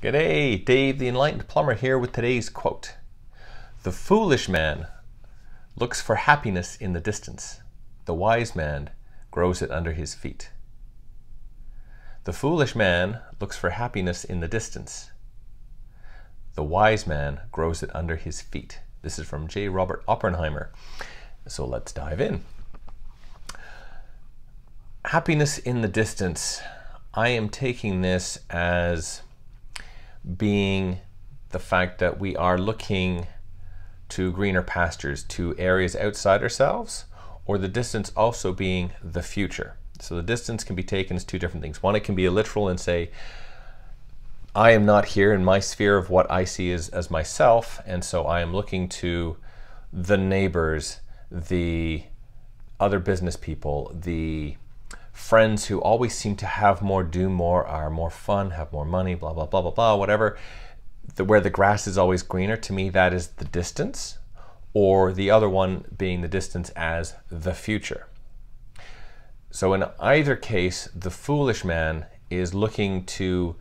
G'day, Dave the Enlightened Plumber here with today's quote. The foolish man looks for happiness in the distance. The wise man grows it under his feet. The foolish man looks for happiness in the distance. The wise man grows it under his feet. This is from J. Robert Oppenheimer. So let's dive in. Happiness in the distance. I am taking this as being the fact that we are looking to greener pastures, to areas outside ourselves, or the distance also being the future. So the distance can be taken as two different things. One, it can be a literal and say, I am not here in my sphere of what I see as myself, and so I am looking to the neighbors, the other business people, the friends who always seem to have more, do more, are more fun, have more money, blah, blah, blah, blah, blah, whatever. Where the grass is always greener, to me, that is the distance, or the other one being the distance as the future. So in either case, the foolish man is looking to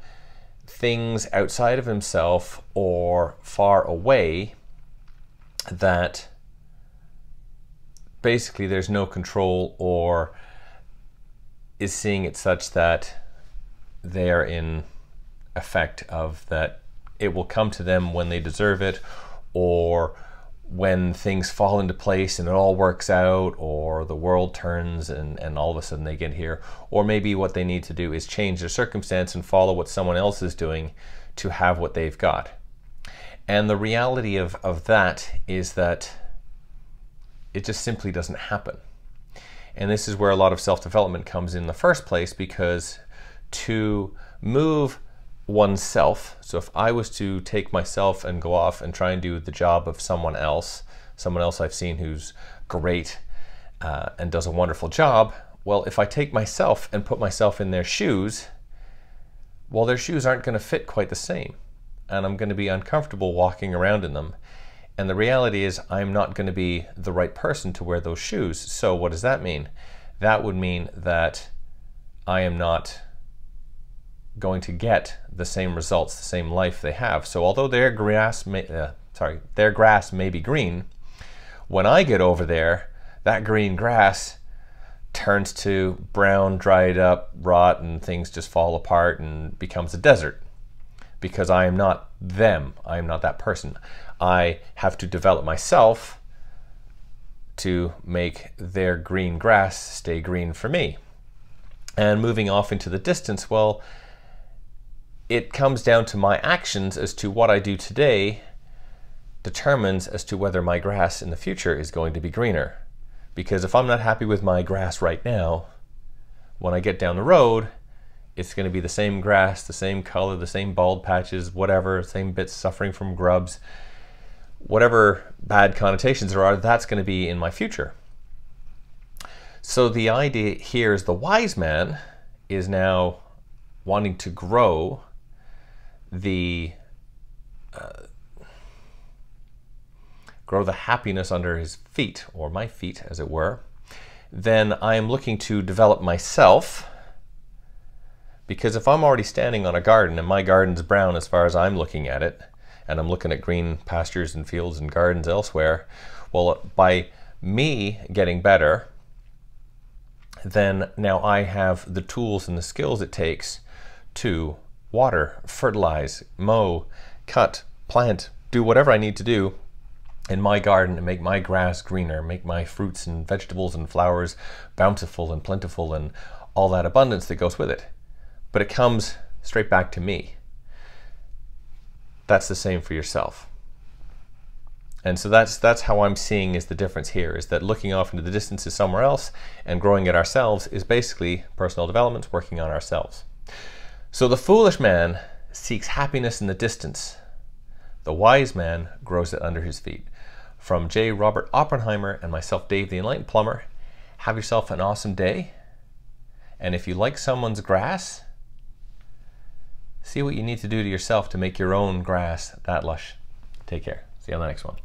things outside of himself or far away that basically there's no control, or is seeing it such that they are in effect of that it will come to them when they deserve it, or when things fall into place and it all works out, or the world turns and all of a sudden they get here. Or maybe what they need to do is change their circumstance and follow what someone else is doing to have what they've got. And the reality of that is that it just simply doesn't happen. And this is where a lot of self-development comes in the first place, because to move oneself, so if I was to take myself and go off and try and do the job of someone else I've seen who's great and does a wonderful job, well, if I take myself and put myself in their shoes, well, their shoes aren't going to fit quite the same, and I'm going to be uncomfortable walking around in them. And the reality is I'm not going to be the right person to wear those shoes. So what does that mean? That would mean that I am not going to get the same results, the same life they have. So although their grass may be green, when I get over there, that green grass turns to brown, dried up, rot, and things just fall apart and becomes a desert. Because I am not them. I am not that person. I have to develop myself to make their green grass stay green for me. And moving off into the distance, well, it comes down to my actions as to what I do today determines as to whether my grass in the future is going to be greener. Because if I'm not happy with my grass right now, when I get down the road, it's going to be the same grass, the same color, the same bald patches, whatever, same bits suffering from grubs, whatever bad connotations there are, that's going to be in my future. So the idea here is the wise man is now wanting to grow the happiness under his feet, or my feet as it were. Then I am looking to develop myself, because if I'm already standing on a garden and my garden's brown as far as I'm looking at it, and I'm looking at green pastures and fields and gardens elsewhere, well, by me getting better, then now I have the tools and the skills it takes to water, fertilize, mow, cut, plant, do whatever I need to do in my garden and make my grass greener, make my fruits and vegetables and flowers bountiful and plentiful and all that abundance that goes with it. But it comes straight back to me. That's the same for yourself. And so that's how I'm seeing is the difference here, is that looking off into the distance is somewhere else, and growing it ourselves is basically personal development, working on ourselves. So the foolish man seeks happiness in the distance. The wise man grows it under his feet. From J. Robert Oppenheimer and myself, Dave the Enlightened Plumber, have yourself an awesome day. And if you like someone's grass, see what you need to do to yourself to make your own grass that lush. Take care. See you on the next one.